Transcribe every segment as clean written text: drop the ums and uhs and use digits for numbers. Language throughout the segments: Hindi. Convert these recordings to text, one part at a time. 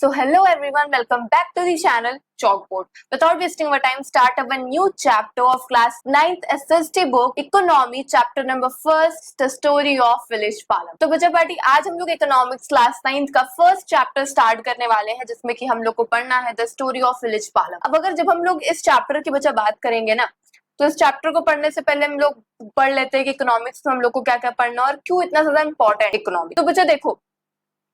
So hello everyone, welcome back to the channel Chalkboard. Without wasting our time, start our new chapter of class 9th SST book Economy, chapter number 1st, The Story of Village Palam. तो बच्चा पार्टी आज हम लोग इकोनॉमिक्स क्लास 9th का फर्स्ट चैप्टर स्टार्ट करने वाले हैं, जिसमें कि हम लोग को पढ़ना है the story of village Palam. अब अगर जब हम लोग इस चैप्टर की बच्चा बात करेंगे ना, तो इस चैप्टर को पढ़ने से पहले हम लोग पढ़ लेते हैं कि इकोनॉमिक्स में हम लोग को क्या क्या पढ़ना और क्यों इतना ज्यादा इंपॉर्टेंट इकोनॉमिक्स। तो बच्चा देखो,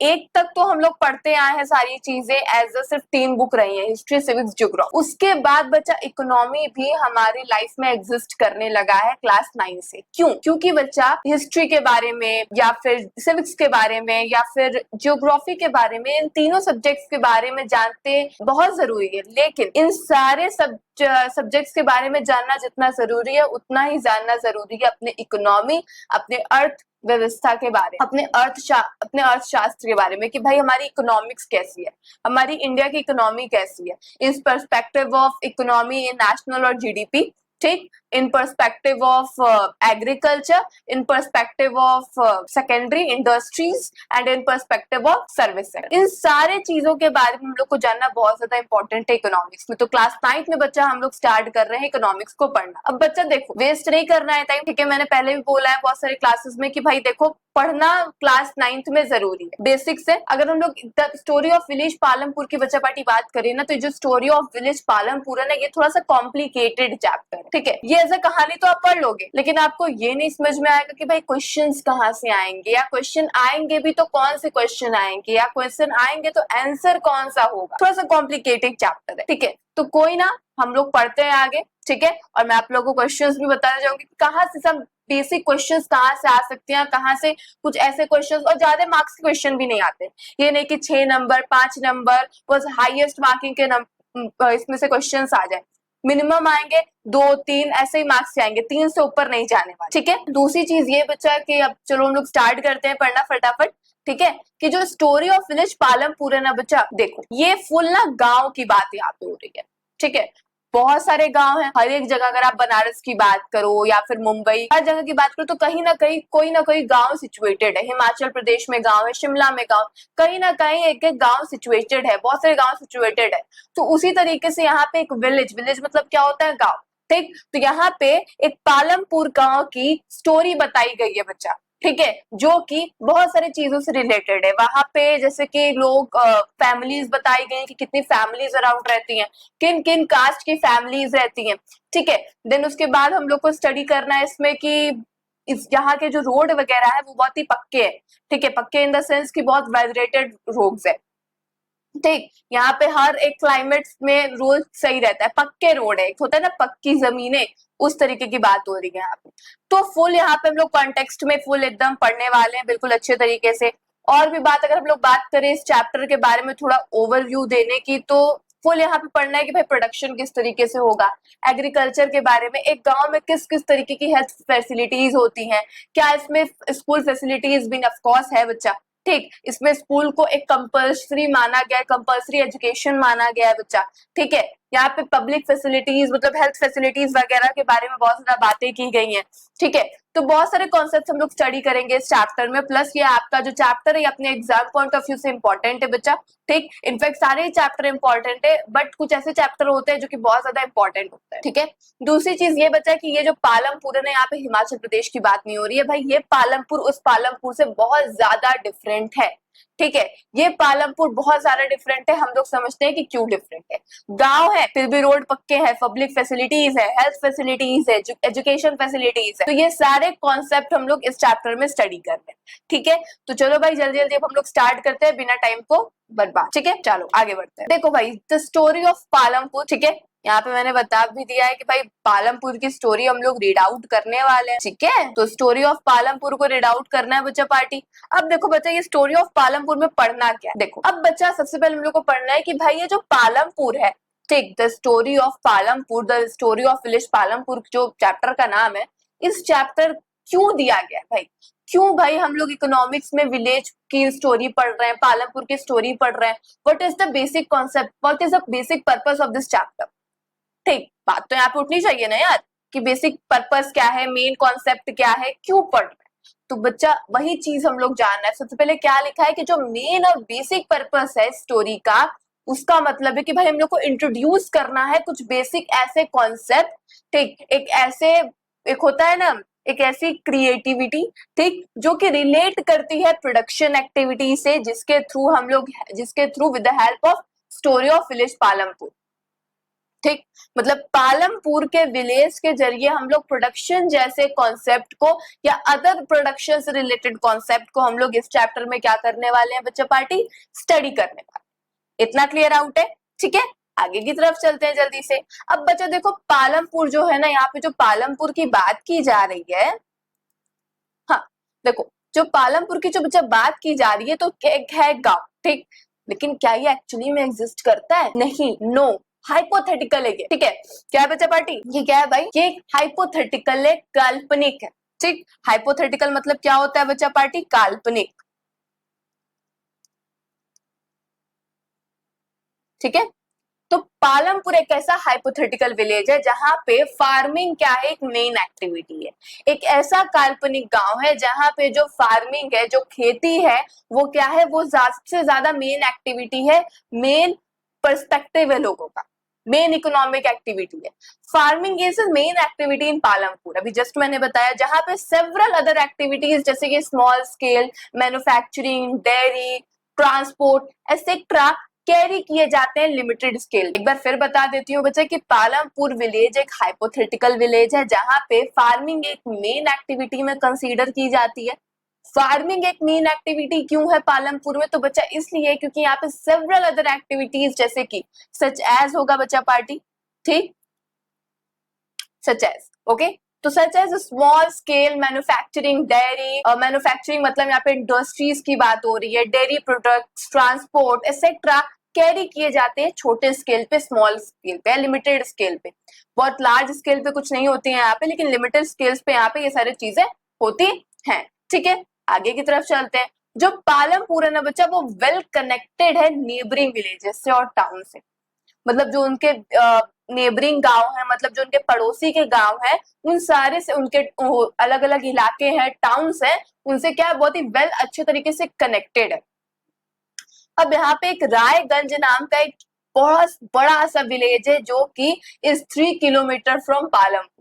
एक तक तो हम लोग पढ़ते आए हैं सारी चीजें एज अ सिर्फ 3 बुक रही हैं, हिस्ट्री, सिविक्स, ज्योग्राफी। उसके बाद बच्चा इकोनॉमी भी हमारी लाइफ में एग्जिस्ट करने लगा है क्लास 9 से। क्यों? क्योंकि बच्चा हिस्ट्री के बारे में या फिर सिविक्स के बारे में या फिर ज्योग्राफी के बारे में, इन तीनों सब्जेक्ट्स के बारे में जानते बहुत जरूरी है, लेकिन इन सारे सब्जेक्ट्स के बारे में जानना जितना जरूरी है उतना ही जानना जरूरी है अपने इकोनॉमी, अपने अर्थ व्यवस्था के बारे में, अपने अर्थशास्त्र के बारे में कि भाई हमारी इकोनॉमिक्स कैसी है, हमारी इंडिया की इकोनॉमी कैसी है, इस perspective of economy in national और जीडीपी, ठीक, in perspective of agriculture, in perspective of secondary industries and in perspective of service sector. इन सारे चीजों के बारे में हम लोग को जानना बहुत ज्यादा इंपॉर्टेंट है इकोनॉमिक्स में। तो क्लास 9th में बच्चा हम लोग स्टार्ट कर रहे हैं इकोनॉमिक्स को पढ़ना। अब बच्चा देखो, वेस्ट नहीं करना है टाइम, ठीक है। मैंने पहले भी बोला है बहुत सारे क्लासेस में कि भाई देखो, पढ़ना क्लास 9th में जरूरी है, बेसिक से। अगर हम लोग the story of village Palampur की बच्चा पार्टी बात करें ना, तो जो स्टोरी ऑफ विलेज पालमपुर है ना, ये थोड़ा सा कॉम्प्लिकेटेड चैप्टर है, ठीक है। ये एज अ कहानी तो आप पढ़ लोगे, लेकिन आपको ये नहीं समझ में आएगा कि भाई क्वेश्चंस कहाँ से आएंगे, या क्वेश्चन आएंगे भी तो कौन से क्वेश्चन आएंगे, या क्वेश्चन आएंगे तो आंसर कौन सा होगा। थोड़ा सा कॉम्प्लिकेटेड चैप्टर है, ठीक है। तो कोई ना, हम लोग पढ़ते हैं आगे, ठीक है। और मैं आप लोगों को क्वेश्चंस भी बताना चाहूंगी कि कहाँ से सब बेसिक क्वेश्चंस कहाँ से आ सकते हैं, कहाँ से कुछ ऐसे क्वेश्चंस, और ज्यादा मार्क्स के क्वेश्चन भी नहीं आते। ये नहीं कि 6 नंबर 5 नंबर बस हाईएस्ट मार्किंग के इसमें से क्वेश्चंस आ जाए। मिनिमम आएंगे 2-3 ऐसे ही मार्क्स आएंगे, 3 से ऊपर नहीं जाने वाले, ठीक है। दूसरी चीज ये बच्चा कि अब चलो हम लोग स्टार्ट करते हैं पढ़ना फटाफट, ठीक है। कि जो स्टोरी ऑफ विलेज पालमपुर है ना बच्चा, देखो ये फुल ना गांव की बात यहाँ पे हो रही है, ठीक है। बहुत सारे गांव हैं, हर एक जगह, अगर आप बनारस की बात करो या फिर मुंबई, हर जगह की बात करो तो कहीं ना कहीं कोई ना कोई गांव सिचुएटेड है। हिमाचल प्रदेश में गांव है, शिमला में गांव, कहीं ना कहीं एक एक गांव सिचुएटेड है, बहुत सारे गांव सिचुएटेड है। तो उसी तरीके से यहाँ पे एक विलेज, विलेज मतलब क्या होता है, गांव, ठीक। तो यहाँ पे एक पालमपुर गांव की स्टोरी बताई गई है बच्चा, ठीक है, जो कि बहुत सारी चीजों से रिलेटेड है। वहां पे जैसे कि लोग फैमिलीज बताई गई कि कितनी फैमिलीज अराउंड रहती हैं, किन किन कास्ट की फैमिलीज रहती हैं, ठीक है। देन उसके बाद हम लोग को स्टडी करना है इसमें कि इस यहाँ के जो रोड वगैरह है वो बहुत ही पक्के है, ठीक है। पक्के इन द सेंस कि बहुत वेलरेटेड रोड्स है, ठीक। यहाँ पे हर एक क्लाइमेट में रोड सही रहता है, पक्के रोड है, एक होता है ना पक्की जमीनें, उस तरीके की बात हो रही है यहाँ पे। तो फुल यहाँ पे हम लोग कॉन्टेक्स्ट में फुल एकदम पढ़ने वाले हैं, बिल्कुल अच्छे तरीके से। और भी बात अगर हम लोग बात करें इस चैप्टर के बारे में थोड़ा ओवरव्यू देने की, तो फुल यहाँ पे पढ़ना है कि भाई प्रोडक्शन किस तरीके से होगा, एग्रीकल्चर के बारे में, एक गांव में किस किस तरीके की हेल्थ फैसिलिटीज होती हैं, क्या इसमें स्कूल फैसिलिटीज भी ऑफ कोर्स है बच्चा, ठीक। इसमें स्कूल को एक कंपल्सरी माना गया है, कंपल्सरी एजुकेशन माना गया है बच्चा, ठीक है। यहाँ पे पब्लिक फैसिलिटीज मतलब हेल्थ फैसिलिटीज वगैरह के बारे में बहुत ज्यादा बातें की गई हैं, ठीक है। तो बहुत सारे कॉन्सेप्ट्स हम लोग स्टडी करेंगे इस चैप्टर में। प्लस ये आपका जो चैप्टर है अपने एग्जाम पॉइंट ऑफ व्यू से इंपॉर्टेंट है बच्चा, ठीक। इनफैक्ट सारे ही चैप्टर इंपॉर्टेंट है, बट कुछ ऐसे चैप्टर होते हैं जो कि बहुत ज्यादा इंपॉर्टेंट होता है, ठीक है। दूसरी चीज ये बच्चा कि ये जो पालमपुर है ना, यहाँ पे हिमाचल प्रदेश की बात नहीं हो रही है भाई, ये पालमपुर उस पालमपुर से बहुत ज्यादा डिफरेंट है, ठीक है। ये पालमपुर बहुत ज्यादा डिफरेंट है। हम लोग समझते हैं कि क्यों डिफरेंट है। गांव है फिर भी रोड पक्के हैं, पब्लिक फैसिलिटीज है, हेल्थ फैसिलिटीज है, एजुकेशन फैसिलिटीज है। तो ये सारे कॉन्सेप्ट हम लोग इस चैप्टर में स्टडी कर रहे हैं, ठीक है। तो चलो भाई जल्दी जल्दी अब हम लोग स्टार्ट करते हैं बिना टाइम को बर्बाद, ठीक है। चलो आगे बढ़ते हैं। देखो भाई, द स्टोरी ऑफ पालमपुर, ठीक है। यहाँ पे मैंने बता भी दिया है कि भाई पालमपुर की स्टोरी हम लोग रीड आउट करने वाले हैं, ठीक है। तो स्टोरी ऑफ पालमपुर को रीड आउट करना है बच्चा पार्टी। अब देखो बच्चा, ये स्टोरी ऑफ पालमपुर में पढ़ना क्या है, देखो। अब बच्चा सबसे पहले हम लोग को पढ़ना है कि भाई ये जो पालमपुर है, ठीक, the story of Palampur, the story of village Palampur जो चैप्टर का नाम है, इस चैप्टर क्यों दिया गया है भाई, क्यों भाई हम लोग इकोनॉमिक्स में विलेज की स्टोरी पढ़ रहे हैं, पालमपुर की स्टोरी पढ़ रहे हैं। What is the basic concept, what is the basic purpose of this chapter, ठीक। बात तो यहाँ पे उठनी चाहिए ना यार कि बेसिक पर्पस क्या है, मेन कॉन्सेप्ट क्या है, क्यों पढ़ रहे हैं। तो बच्चा वही चीज हम लोग जानना है। सबसे पहले क्या लिखा है कि जो मेन और बेसिक पर्पस है स्टोरी का, उसका मतलब है कि भाई हम लोग को इंट्रोड्यूस करना है कुछ बेसिक ऐसे कॉन्सेप्ट, ठीक, एक होता है ना, एक ऐसी क्रिएटिविटी, ठीक, जो कि रिलेट करती है प्रोडक्शन एक्टिविटी से, जिसके through with the help of story of village Palampur, ठीक, मतलब पालमपुर के विलेज के जरिए हम लोग प्रोडक्शन जैसे कॉन्सेप्ट को या अदर प्रोडक्शन से रिलेटेड कॉन्सेप्ट को हम लोग इस चैप्टर में क्या करने वाले हैं बच्चा पार्टी, स्टडी करने वाले। इतना क्लियर आउट है? ठीक है, आगे की तरफ चलते हैं जल्दी से। अब बच्चा देखो पालमपुर जो है ना, यहाँ पे जो पालमपुर की बात की जा रही है, हाँ देखो जो पालमपुर की जो बच्चा बात की जा रही है तो एक है गांव, ठीक, लेकिन क्या ये एक्चुअली में एग्जिस्ट करता है? नहीं, नो, हाइपोथेटिकल है ये, ठीक है। क्या है बच्चा पार्टी? ये क्या है भाई? ये हाइपोथेटिकल है, काल्पनिक है, ठीक। हाइपोथेटिकल मतलब क्या होता है बच्चा पार्टी? काल्पनिक, ठीक है। तो पालमपुर एक ऐसा हाइपोथेटिकल विलेज है जहां पे फार्मिंग क्या है, एक मेन एक्टिविटी है। एक ऐसा काल्पनिक गांव है जहां पे जो फार्मिंग है, जो खेती है, वो क्या है, वो सबसे ज्यादा मेन एक्टिविटी है, मेन पर्सपेक्टिव है लोगों का, मेन इकोनॉमिक एक्टिविटी है। Farming is main activity in Palampur, अभी जस्ट मैंने बताया, जहां पे सेवरल अदर एक्टिविटीज जैसे कि small scale manufacturing, dairy, transport etcetera carry किए जाते हैं लिमिटेड स्केल। एक बार फिर बता देती हूँ बच्चे कि पालमपुर विलेज एक हाइपोथेटिकल विलेज है जहां पे फार्मिंग एक मेन एक्टिविटी में कंसीडर की जाती है। फार्मिंग एक मेन एक्टिविटी क्यों है पालमपुर में? तो बच्चा इसलिए क्योंकि यहाँ पे सेवरल अदर एक्टिविटीज जैसे कि सच एज होगा बच्चा पार्टी, ठीक, सच एज, ओके, तो such as small scale manufacturing, dairy, manufacturing मतलब यहाँ पे इंडस्ट्रीज की बात हो रही है, dairy products, transport etcetera carry किए जाते हैं छोटे स्केल पे, स्मॉल स्केल पे, लिमिटेड स्केल पे। बहुत लार्ज स्केल पे कुछ नहीं होती है यहाँ पे, लेकिन लिमिटेड स्केल्स पे यहाँ पे ये सारी चीजें होती हैं, ठीक है। आगे की तरफ चलते हैं। जो पालमपुर है ना बच्चा, वो वेल कनेक्टेड है नेबरिंग विलेजेस से और टाउन से, मतलब जो उनके नेबरिंग गांव है, मतलब जो उनके पड़ोसी के गांव है, उन सारे से उनके अलग अलग इलाके हैं, टाउन्स हैं, उनसे क्या है, बहुत ही वेल अच्छे तरीके से कनेक्टेड है। अब यहाँ पे एक रायगंज नाम का एक बहुत बड़ा सा विलेज है जो कि is 3 kilometre from Palampur.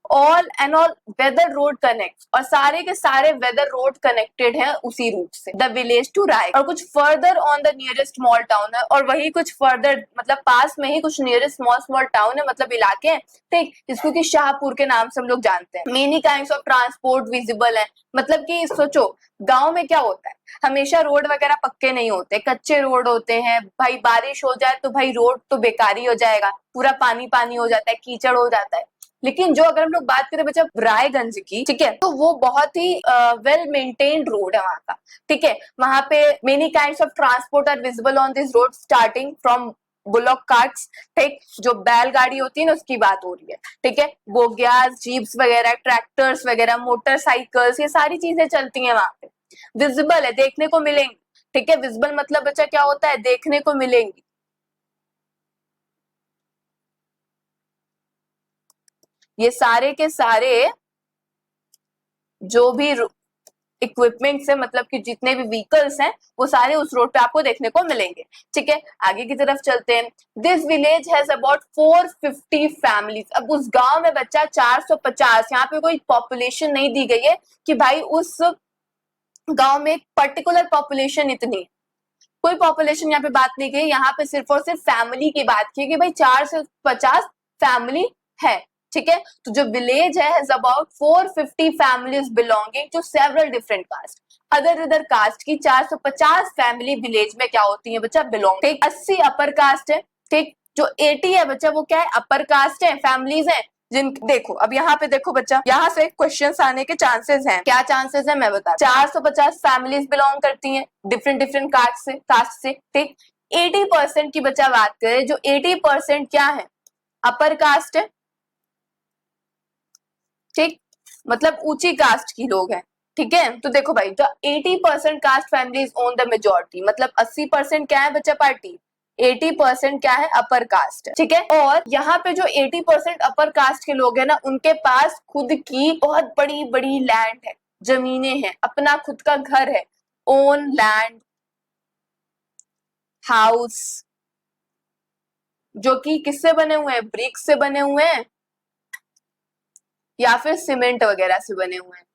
All and all weather road connect, और सारे के सारे वेदर रोड कनेक्टेड हैं उसी रूट से, द विलेज टू राय। और कुछ further on the nearest small town है, और वही कुछ फर्दर मतलब पास में ही कुछ नियरेस्ट स्मॉल स्मॉल टाउन है, मतलब इलाके हैं, ठीक, जिसको कि शाहपुर के नाम से हम लोग जानते हैं। Many kinds of transport visible है, मतलब कि सोचो गांव में क्या होता है, हमेशा रोड वगैरह पक्के नहीं होते, कच्चे रोड होते हैं भाई, बारिश हो जाए तो भाई रोड तो बेकार ही हो जाएगा, पूरा पानी पानी हो जाता है, कीचड़ हो जाता है। लेकिन जो अगर हम लोग बात करें बच्चा रायगंज की, ठीक है, तो वो बहुत ही वेल मेंटेन्ड रोड है वहां का, ठीक है। वहां पे many kinds of transport are visible on this road starting from bullock carts, ठीक, जो बैलगाड़ी होती है ना उसकी बात हो रही है, ठीक है, बोगियास, जीप्स वगैरह, ट्रैक्टर्स वगैरह, मोटरसाइकिल्स, ये सारी चीजें चलती हैं वहां पे, विजिबल है, देखने को मिलेंगी, ठीक है। विजिबल मतलब बच्चा क्या होता है, देखने को मिलेंगी। ये सारे के सारे जो भी इक्विपमेंट्स है, मतलब कि जितने भी व्हीकल्स हैं, वो सारे उस रोड पे आपको देखने को मिलेंगे, ठीक है। आगे की तरफ चलते हैं। This village has about 450 families. अब उस गांव में बच्चा 450, यहाँ पे कोई पॉपुलेशन नहीं दी गई है कि भाई उस गांव में एक पर्टिकुलर पॉपुलेशन इतनी, कोई पॉपुलेशन यहाँ पे बात नहीं की, यहाँ पे सिर्फ और सिर्फ फैमिली की बात की कि भाई 450 फैमिली है, ठीक है। तो जो विलेज है about 450 families belonging to several different caste, other caste की 450 फैमिली विलेज में क्या होती है बच्चा, बिलोंग, ठीक। 80 अपर कास्ट है, ठीक, जो 80 है बच्चा वो क्या है, अपर कास्ट है, फैमिलीज है जिन, देखो अब यहाँ पे देखो बच्चा, यहाँ से क्वेश्चंस आने के चांसेस हैं। क्या चांसेस है मैं बता, 450 फैमिलीज बिलोंग करती हैं डिफरेंट डिफरेंट कास्ट से, ठीक। 80% की बच्चा बात करें, जो 80% क्या है, अपर कास्ट है, ठीक, मतलब ऊंची कास्ट की लोग हैं, ठीक है। तो देखो भाई, the 80% caste families own the majority, मतलब 80% क्या है बच्चा पार्टी, 80% क्या है, अपर कास्ट है, ठीक है। और यहाँ पे जो 80% अपर कास्ट के लोग हैं ना, उनके पास खुद की बहुत बड़ी बड़ी लैंड है, जमीनें हैं, अपना खुद का घर है, ओन लैंड, हाउस, जो कि किससे बने हुए हैं, ब्रिक से बने हुए हैं या फिर सीमेंट वगैरह से बने हुए हैं।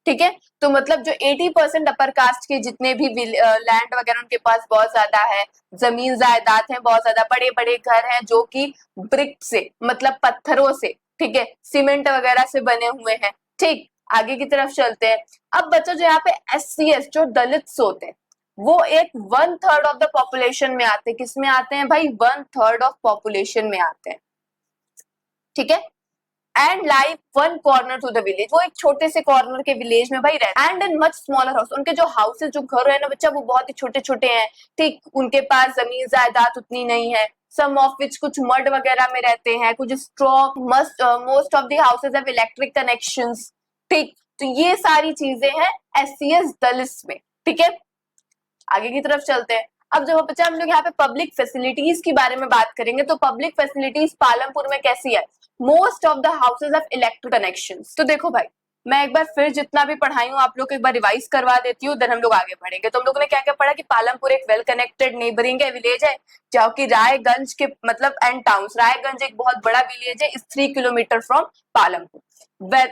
ठीक है, तो मतलब जो 80% अपर कास्ट के जितने भी लैंड वगैरह उनके पास बहुत ज्यादा है, जमीन जायदाद है बहुत ज्यादा, बड़े बड़े घर हैं जो कि ब्रिक से मतलब पत्थरों से, ठीक है, सीमेंट वगैरह से बने हुए हैं। ठीक, आगे की तरफ चलते हैं। अब बच्चों जो यहाँ पे SCS जो दलित होते हैं वो एक 1/3 ऑफ द पॉपुलेशन में आते हैं। किस में आते हैं भाई, 1/3 ऑफ पॉपुलेशन में आते हैं। ठीक है, and live one corner to the village, वो एक छोटे से कॉर्नर के विलेज में भाई रहते हैं। And in much smaller house, उनके जो हाउसेस जो घर है ना बच्चा वो बहुत ही छोटे छोटे हैं। ठीक, उनके पास जमीन जायदाद उतनी नहीं है, सम ऑफ विच कुछ मड वगैरह में रहते हैं, कुछ straw, most of the houses have electric connections. ठीक, तो ये सारी चीजें हैं SCS दलित में। ठीक है, आगे की तरफ चलते हैं। अब जब बच्चा हम लोग यहाँ पे पब्लिक फैसिलिटीज के बारे में बात करेंगे तो पब्लिक फैसिलिटीज पालमपुर में कैसी है, most of the houses of electric connections. तो देखो भाई, मैं एक बार फिर जितना भी पढ़ाई हूँ आप लोग को एक बार रिवाइज करवा देती हूँ, देन हम लोग आगे बढ़ेंगे। तो हम लोगों ने क्या क्या पढ़ा कि पालमपुर एक वेल कनेक्टेड नेबरिंग विलेज है, जो कि रायगंज के मतलब एंड टाउन्स, रायगंज एक बहुत बड़ा विलेज है, इस 3 kilometre from Palampur.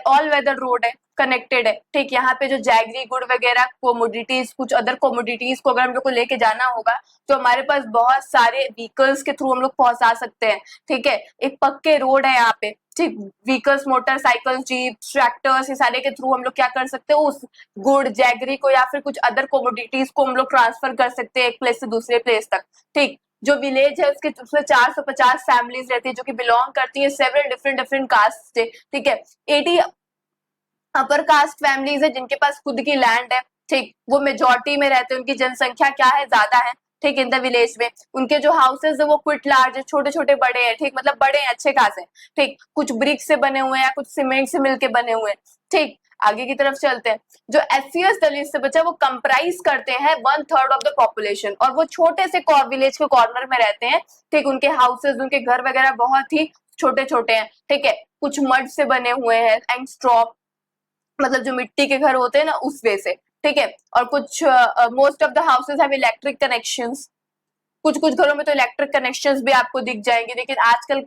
All weather road है, कनेक्टेड है। ठीक, यहाँ पे जो जैगरी गुड़ वगैरह कोमोडिटीज, कुछ अदर कोमोडिटीज को अगर हम लोग को लेके जाना होगा तो हमारे पास बहुत सारे व्हीकल्स के थ्रू हम लोग पहुंचा सकते हैं। ठीक है, एक पक्के रोड है यहाँ पे। ठीक, व्हीकल्स, मोटरसाइकिल, जीप, ट्रैक्टर्स, ये सारे के थ्रू हम लोग क्या कर सकते हैं, उस गुड़, जैगरी को या फिर कुछ अदर कोमोडिटीज को हम लोग ट्रांसफर कर सकते हैं एक प्लेस से दूसरे प्लेस तक। ठीक, जो विलेज है उसके उसमें 450 फैमिलीज रहती है जो कि बिलोंग करती है सेवरल डिफरेंट कास्ट से। ठीक है, 80 अपर कास्ट फैमिलीज है जिनके पास खुद की लैंड है। ठीक, वो मेजोरिटी में रहते हैं, उनकी जनसंख्या क्या है, ज्यादा है। ठीक, इन द विलेज में उनके जो हाउसेस है वो क्विट लार्ज है, छोटे छोटे बड़े हैं। ठीक, मतलब बड़े हैं, अच्छे खासे। ठीक, कुछ ब्रिक से बने हुए हैं, कुछ सीमेंट से मिलके बने हुए हैं। ठीक, आगे की तरफ चलते हैं। जो SCS दलित से बचा वो कंप्राइज करते हैं 1/3 ऑफ द पॉपुलेशन, और वो छोटे से विलेज के कॉर्नर में रहते हैं। ठीक, उनके हाउसेस, उनके घर वगैरह बहुत ही छोटे छोटे हैं। ठीक है, कुछ मड से बने हुए हैं एंड स्ट्रॉ, मतलब जो मिट्टी के घर होते हैं ना उस वे से। ठीक है, और कुछ most of the houses have electric connections, कुछ कुछ घरों में तो इलेक्ट्रिक कनेक्शंस भी आपको दिख जाएंगे, लेकिन आजकल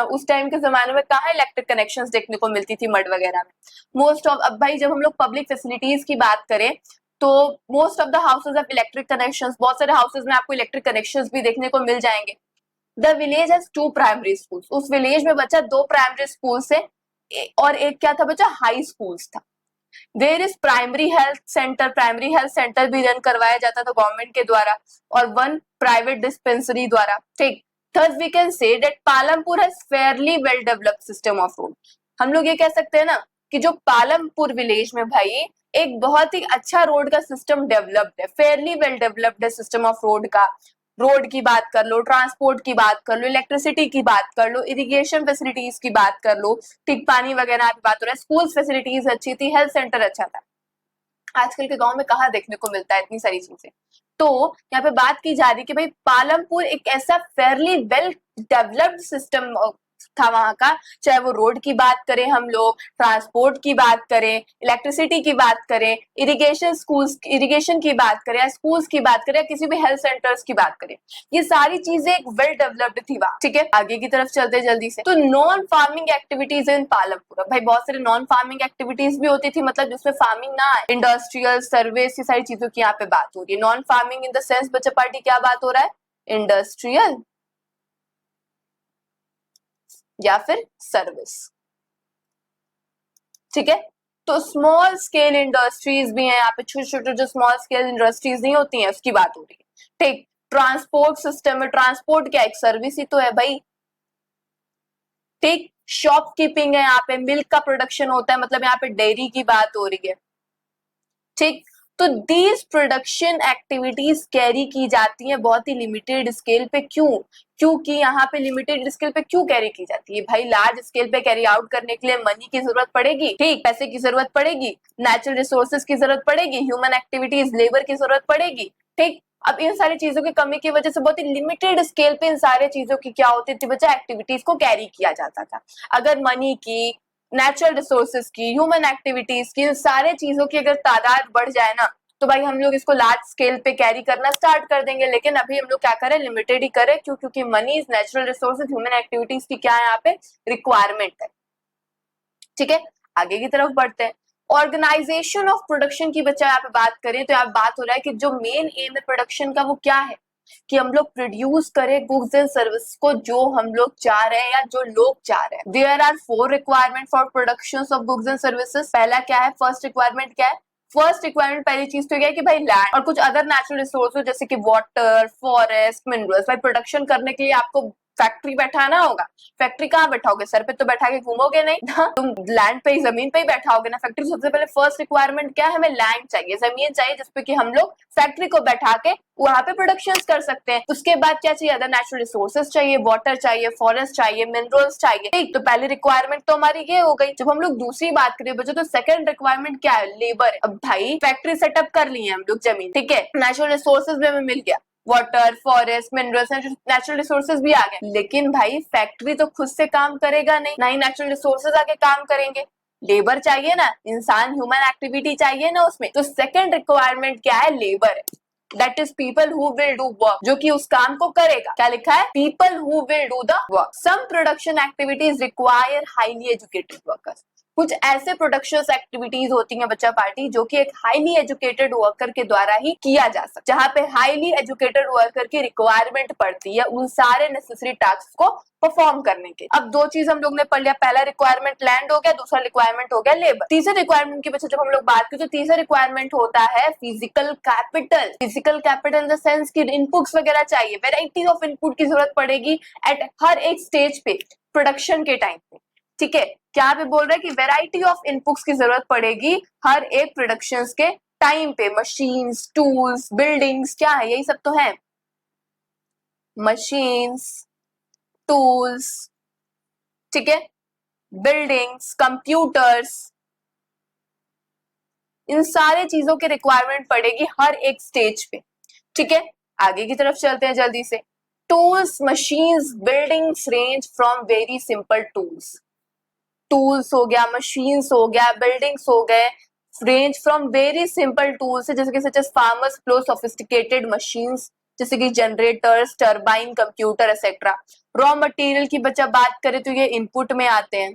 उस टाइम के जमाने में कहाँ इलेक्ट्रिक कनेक्शंस देखने को मिलती थी मड वगैरह में। मोस्ट ऑफ, अब भाई जब हम लोग पब्लिक फैसिलिटीज की बात करें तो most of the houses of electric connections, बहुत सारे हाउसेज में आपको इलेक्ट्रिक कनेक्शंस भी देखने को मिल जाएंगे। The village has 2 primary schools, उस विलेज में बच्चा 2 प्राइमरी स्कूल्स है और एक क्या था बच्चा, हाई स्कूल्स था। There is primary health centre, primary health centre भी रन करवाया जाता था गवर्नमेंट के द्वारा, और 1 प्राइवेट डिस्पेंसरी द्वारा। ठीक, third we can say that Palampur has fairly well developed system of road. हम लोग ये कह सकते हैं ना कि जो पालमपुर विलेज में भाई एक बहुत ही अच्छा रोड का सिस्टम डेवलप्ड है, फेयरली वेल डेवलप्ड है सिस्टम ऑफ रोड का। रोड की बात कर लो, ट्रांसपोर्ट की बात कर लो, इलेक्ट्रिसिटी की बात कर लो, इरिगेशन फैसिलिटीज की बात कर लो, ठीक, पानी वगैरह की बात हो रहा है, स्कूल फैसिलिटीज अच्छी थी, हेल्थ सेंटर अच्छा था। आजकल के गांव में कहाँ देखने को मिलता है इतनी सारी चीजें। तो यहाँ पे बात की जा रही कि भाई पालमपुर एक ऐसा फेयरली वेल डेवलप्ड सिस्टम था वहां का, चाहे वो रोड की बात करें, हम लोग ट्रांसपोर्ट की बात करें, इलेक्ट्रिसिटी की बात करें, इरिगेशन की बात करें, या स्कूल्स की बात करें, या किसी भी हेल्थ सेंटर्स की बात करें, ये सारी चीजें एक वेल डेवलप्ड थी वहां। ठीक है, आगे की तरफ चलते जल्दी से। तो non farming activities in Palampur, भाई बहुत सारे नॉन फार्मिंग एक्टिविटीज भी होती थी, मतलब जिसमें फार्मिंग ना है, इंडस्ट्रियल, सर्विस, ये सारी चीजों की यहाँ पे बात हो रही है। Non farming in the sense बच्चा पार्टी क्या बात हो रहा है, इंडस्ट्रियल या फिर सर्विस। ठीक है, तो स्मॉल स्केल इंडस्ट्रीज भी हैं यहाँ पे, छोटे छोटे जो स्मॉल स्केल इंडस्ट्रीज नहीं होती हैं उसकी बात हो रही है। ठीक, ट्रांसपोर्ट सिस्टम में, ट्रांसपोर्ट क्या एक सर्विस ही तो है भाई। ठीक, शॉपकीपिंग है यहाँ पे, मिल्क का प्रोडक्शन होता है, मतलब यहाँ पे डेयरी की बात हो रही है। ठीक, तो दीज प्रोडक्शन एक्टिविटीज कैरी की जाती हैं बहुत ही लिमिटेड स्केल पे। क्यों, क्योंकि यहाँ पे लिमिटेड स्केल पे क्यों कैरी की जाती है भाई, लार्ज स्केल पे कैरी आउट करने के लिए मनी की जरूरत पड़ेगी, ठीक, पैसे की जरूरत पड़ेगी, नेचुरल रिसोर्सेज की जरूरत पड़ेगी, ह्यूमन एक्टिविटीज, लेबर की जरूरत पड़ेगी। ठीक, अब इन सारी चीजों की कमी की वजह से बहुत ही लिमिटेड स्केल पे इन सारे चीजों की क्या होती थी बच्चा, एक्टिविटीज को कैरी किया जाता था। अगर मनी की, नेचुरल रिसोर्सेज की, ह्यूमन एक्टिविटीज की, सारे चीजों की अगर तादाद बढ़ जाए ना तो भाई हम लोग इसको लार्ज स्केल पे कैरी करना स्टार्ट कर देंगे। लेकिन अभी हम लोग क्या करें, लिमिटेड ही करें। क्यों? क्योंकि money is natural resources, human activities की क्या है यहाँ पे रिक्वायरमेंट है। ठीक है, आगे की तरफ बढ़ते हैं। ऑर्गेनाइजेशन ऑफ प्रोडक्शन की बच्चा यहाँ पे बात करें तो यहाँ बात हो रहा है कि जो मेन एम है प्रोडक्शन का वो क्या है कि हम लोग प्रोड्यूस करें गुड्स एंड सर्विस को जो हम लोग चाह रहे हैं या जो लोग चाह रहे हैं। There are 4 requirement for production of goods and services. पहला क्या है, फर्स्ट रिक्वायरमेंट क्या है? फर्स्ट रिक्वायरमेंट पहली चीज तो क्या है कि भाई लैंड और कुछ अदर नेचुरल रिसोर्सेज जैसे कि वाटर, फॉरेस्ट, मिनरल्स। भाई प्रोडक्शन करने के लिए आपको फैक्ट्री बैठाना होगा। फैक्ट्री कहाँ बैठाओगे? सर पे तो बैठा के घूमोगे नहीं हाँ? तुम लैंड पे ही, जमीन पे ही बैठाओगे ना। फैक्ट्री सबसे पहले फर्स्ट रिक्वायरमेंट क्या है, हमें लैंड चाहिए, जमीन चाहिए जिसपे कि हम लोग फैक्ट्री को बैठा के वहां पे प्रोडक्शन कर सकते हैं। उसके बाद क्या चाहिए, अदर नेचुरल रिसोर्सेज चाहिए, वाटर चाहिए, फॉरेस्ट चाहिए, मिनरल्स चाहिए। ठीक, तो पहली रिक्वायरमेंट तो हमारी ये हो गई। जब हम लोग दूसरी बात करें बच्चों तो सेकंड रिक्वायरमेंट क्या है, लेबर। अब भाई फैक्ट्री सेटअप कर ली है हम लोग, जमीन ठीक है, नेचुरल रिसोर्सेज भी हमें मिल गया, water, forest, minerals, natural resources भी आ गए। लेकिन भाई फैक्ट्री तो खुद से काम करेगा नहीं, ना ही नेचुरल रिसोर्सेज आके काम करेंगे, लेबर चाहिए ना, इंसान, ह्यूमन एक्टिविटी चाहिए ना उसमें। तो सेकंड रिक्वायरमेंट क्या है, लेबर है। That is people who will do work, जो कि उस काम को करेगा। क्या लिखा है, people who will do the work. Some production activities require highly educated workers. कुछ ऐसे प्रोडक्शन एक्टिविटीज होती हैं बच्चा पार्टी जो कि एक हाईली एजुकेटेड वर्कर के द्वारा ही किया जा सकता है, जहाँ पे हाईली एजुकेटेड वर्कर की रिक्वायरमेंट पड़ती है उन सारे नेसेसरी टास्क को परफॉर्म करने के। अब दो चीज हम लोग ने पढ़ लिया, पहला रिक्वायरमेंट लैंड हो गया, दूसरा रिक्वायरमेंट हो गया लेबर। तीसरे रिक्वायरमेंट की वजह जब हम लोग बात करें तो तीसरा रिक्वायरमेंट होता है physical capital. Physical capital in the sense की इनपुट्स वगैरह चाहिए, वेराइटी ऑफ इनपुट की जरूरत पड़ेगी एट हर एक स्टेज पे प्रोडक्शन के टाइम पे। ठीक है, क्या पे बोल रहा है कि वेराइटी ऑफ इनपुट्स की जरूरत पड़ेगी हर एक प्रोडक्शंस के टाइम पे। मशीन्स, टूल्स, बिल्डिंग्स, क्या है, यही सब तो है, मशीन्स, टूल्स, ठीक है, बिल्डिंग्स, कंप्यूटर्स, इन सारे चीजों की रिक्वायरमेंट पड़ेगी हर एक स्टेज पे। ठीक है, आगे की तरफ चलते हैं जल्दी से। Tools, machines, buildings range from very simple tools. Tools हो गया, मशीन्स हो गया, बिल्डिंग्स हो गए, range from very simple tools जैसे कि सच एज फार्मर्स प्लो सोफिस्टिकेटेड मशीन्स जैसे कि generators, turbine, computer etcetera. Raw material की बच्चा बात करें तो ये इनपुट में आते हैं।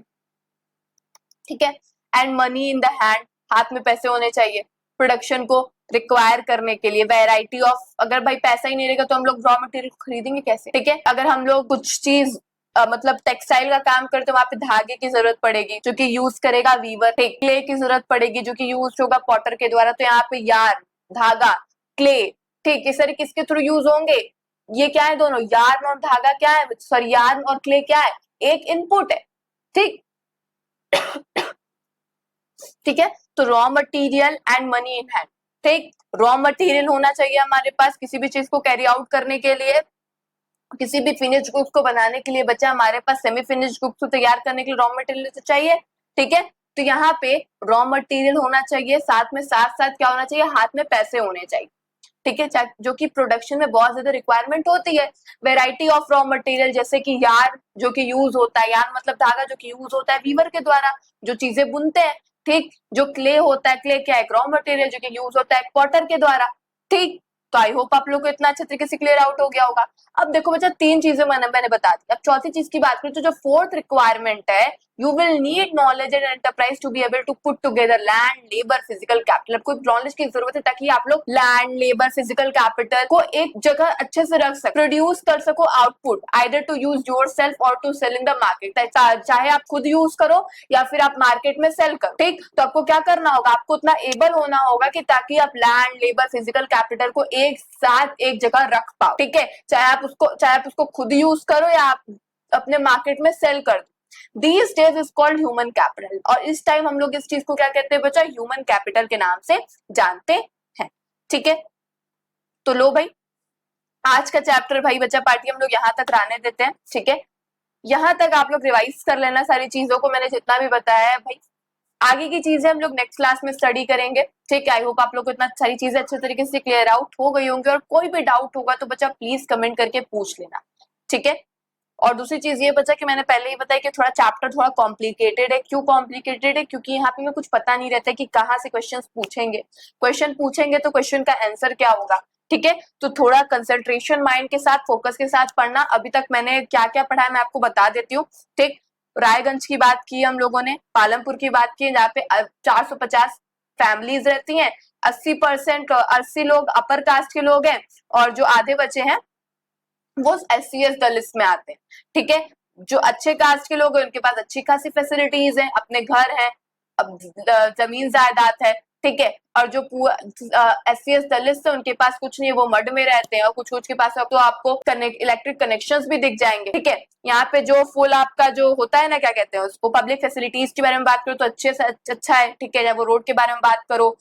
ठीक है, and money in the hand, हाथ में पैसे होने चाहिए प्रोडक्शन को रिक्वायर करने के लिए। वैरायटी ऑफ, अगर भाई पैसा ही नहीं रहेगा तो हम लोग रॉ मटेरियल खरीदेंगे कैसे। ठीक है, अगर हम लोग कुछ चीज मतलब टेक्सटाइल का काम करते तो वहां पे धागे की जरूरत पड़ेगी जो कि यूज करेगा वीवर। क्ले की जरूरत पड़ेगी जो कि यूज होगा पॉटर के द्वारा। तो यहाँ पे यार्न, धागा, क्ले, ठीक, इस तरह किसके थ्रू यूज होंगे, ये क्या है दोनों, यार्न और धागा क्या है, सॉरी यार्न और क्ले क्या है, एक इनपुट है। ठीक ठीक है, तो raw material and money in hand. ठीक, रॉ मटेरियल होना चाहिए हमारे पास किसी भी चीज को कैरी आउट करने के लिए, किसी भी फिनिश गुड्स को बनाने के लिए बच्चा हमारे पास सेमी फिनिश गुड्स को तैयार करने के लिए रॉ मटेरियल तो चाहिए। ठीक है, तो यहाँ पे रॉ मटेरियल होना चाहिए, साथ में साथ साथ क्या होना चाहिए, हाथ में पैसे होने चाहिए। ठीक है, जो कि प्रोडक्शन में बहुत ज्यादा रिक्वायरमेंट होती है। वेराइटी ऑफ रॉ मटेरियल जैसे कि यार्न जो कि यूज होता है, यार्न मतलब धागा जो कि यूज होता है वीवर के द्वारा जो चीजें बुनते हैं। ठीक, जो क्ले होता है, क्ले क्या है, रॉ मटेरियल जो कि यूज होता है पॉटर के द्वारा। ठीक, तो आई होप आप लोग को इतना अच्छे तरीके से क्लियर आउट हो गया होगा। अब देखो बच्चा, तीन चीजें मैंने बता दी। अब चौथी चीज की बात करें तो जो फोर्थ रिक्वायरमेंट है, you will need knowledge and enterprise to be able to put together land, labour, physical capital. कोई नॉलेज की जरूरत है ताकि आप लोग लैंड, लेबर, फिजिकल कैपिटल को एक जगह अच्छे से रख सको, प्रोड्यूस कर सको output, either to use yourself or to sell in the market. चाहे आप खुद यूज करो या फिर आप मार्केट में सेल करो। ठीक, तो आपको क्या करना होगा, आपको उतना एबल होना होगा कि ताकि आप लैंड, लेबर, फिजिकल कैपिटल को एक साथ एक जगह रख पाओ। ठीक है, चाहे आप उसको खुद यूज करो या आप अपने मार्केट में सेल कर दो। These days is called human capital, और इस टाइम हम लोग इस चीज को क्या कहते हैं बच्चा, ह्यूमन कैपिटल के नाम से जानते हैं। ठीक है, तो लो भाई, आज का चैप्टर भाई बच्चा पार्टी हम लोग यहाँ तक रहने देते हैं। ठीक है, यहाँ तक आप लोग रिवाइज कर लेना सारी चीजों को, मैंने जितना भी बताया है भाई। आगे की चीजें हम लोग नेक्स्ट क्लास में स्टडी करेंगे। ठीक है, आई होप आप लोग को इतना सारी चीजें अच्छे तरीके से क्लियर आउट हो गई होंगी, और कोई भी डाउट होगा तो बच्चा प्लीज कमेंट करके पूछ लेना। ठीक है, और दूसरी चीज ये बचा कि मैंने पहले ही बताया कि थोड़ा चैप्टर थोड़ा कॉम्प्लिकेटेड है। क्यों कॉम्प्लिकेटेड है? क्योंकि यहाँ पे मैं कुछ पता नहीं रहता कि कहाँ से क्वेश्चन पूछेंगे तो क्वेश्चन का आंसर क्या होगा। ठीक है, तो थोड़ा कंसंट्रेशन माइंड के साथ, फोकस के साथ पढ़ना। अभी तक मैंने क्या क्या पढ़ा है मैं आपको बता देती हूँ। ठीक, रायगंज की बात की हम लोगों ने, पालमपुर की बात की जहाँ पे 450 फैमिलीज रहती हैं, 80 लोग अपर कास्ट के लोग हैं और जो आधे बचे हैं वो SC ST लिस्ट में आते हैं। ठीक है, जो अच्छे कास्ट के लोग हैं उनके पास अच्छी खासी फैसिलिटीज है, अपने घर है, अब जमीन जायदाद है। ठीक है, और जो SC ST लिस्ट है उनके पास कुछ नहीं है, वो मड में रहते हैं और कुछ कुछ के पास तो आपको इलेक्ट्रिक कनेक्शंस भी दिख जाएंगे। ठीक है, यहाँ पे जो फुल आपका जो होता है ना, क्या कहते हैं उसको, पब्लिक फैसिलिटीज के बारे में बात करो तो अच्छे से अच्छा है। ठीक है, या वो रोड के बारे में बात करो,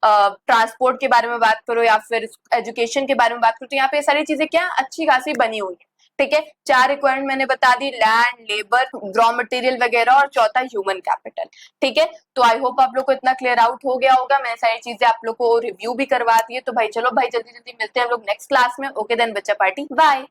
ट्रांसपोर्ट के बारे में बात करो या फिर एजुकेशन के बारे में बात करो, तो यहाँ पे सारी चीजें क्या अच्छी खासी बनी हुई है। ठीक है, 4 रिक्वायरमेंट मैंने बता दी, लैंड, लेबर, रॉ मटेरियल वगैरह, और चौथा ह्यूमन कैपिटल। ठीक है, तो आई होप आप लोग को इतना क्लियर आउट हो गया होगा। मैंने सारी चीजें आप लोग को रिव्यू भी करवा दी है। तो भाई चलो भाई, जल्दी जल्दी मिलते हैं हम लोग नेक्स्ट क्लास में। ओके देन बच्चा पार्टी, बाय।